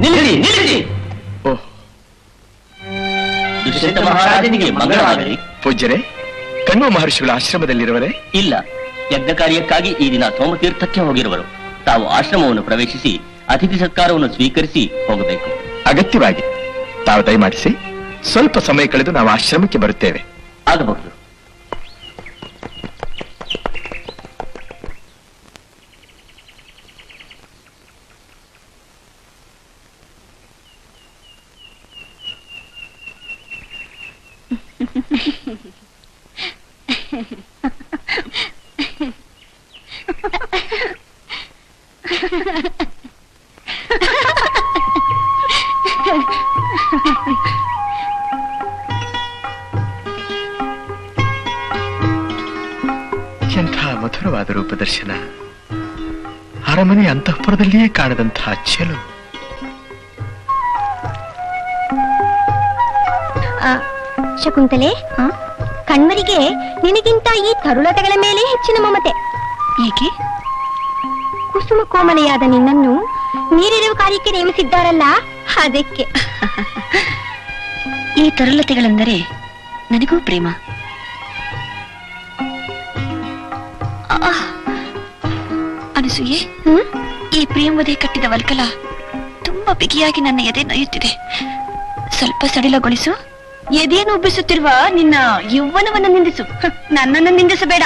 ನಿಲ್ಲಿಸಿ ನಿಲ್ಲಿಸಿ. ಓಹ್, ದುಷ್ಯಂತ ಮಹಾರಾಜನಿಗೆ ಮಂಗಳವಾಗಲಿ. ಪೂಜ್ಯರೇ, ಕಣ್ವ ಮಹರ್ಷಿಗಳ ಆಶ್ರಮದಲ್ಲಿರುವರೇ? ಇಲ್ಲ, ಯಜ್ಞ ಕಾರ್ಯಕ್ಕಾಗಿ ಈ ದಿನ ಸೋಮತೀರ್ಥಕ್ಕೆ ಹೋಗಿರುವರು. ತಾವು ಆಶ್ರಮವನ್ನು ಪ್ರವೇಶಿಸಿ ಅತಿಥಿ ಸತ್ಕಾರವನ್ನು ಸ್ವೀಕರಿಸಿ ಹೋಗಬೇಕು. ಅಗತ್ಯವಾಗಿ ತಾವು ದಯಮಾಡಿಸಿ. ಸ್ವಲ್ಪ ಸಮಯ ಕಳೆದು ನಾವು ಆಶ್ರಮಕ್ಕೆ ಬರುತ್ತೇವೆ. ಆಗಬಹುದು. ಎಂಥ ಮಧುರವಾದ ರೂಪದರ್ಶನ! ಅರಮನೆ ಅಂತಃಪುರದಲ್ಲಿಯೇ ಕಾಣದಂತಹ ಚೆಲು. ಶಕುಂತಲೆ, ಕಣ್ಮರಿಗೆ ನಿನಗಿಂತ ಈ ತರುಳತೆಗಳ ಮೇಲೆ ಹೆಚ್ಚಿನ ಮಮತೆ. ಏಕೆ? ಕುಸುಮ ಕೋಮಲೆಯಾದ ನಿನ್ನನ್ನು ನೀರಿರುವ ಕಾರ್ಯಕ್ಕೆ ನೇಮಿಸಿದ್ದಾರಲ್ಲ, ಅದಕ್ಕೆ. ಈ ತರುಲತೆಗಳೆಂದರೆ ನನಗೂ ಪ್ರೇಮ. ಅನಸೂಯೆ, ಈ ಪ್ರೇಮವದೇ ಕಟ್ಟಿದ ವಲ್ಕಲ ತುಂಬಾ ಬಿಗಿಯಾಗಿ ನನ್ನ ಎದೆ ನೊಯ್ಯುತ್ತಿದೆ. ಸ್ವಲ್ಪ ಸಡಿಲಗೊಳಿಸು. ಎದೆಯನ್ನು ಉಬ್ಬಿಸುತ್ತಿರುವ ನಿನ್ನ ಯೌವನವನ್ನು ನಿಂದಿಸು, ನನ್ನನ್ನು ನಿಂದಿಸಬೇಡ.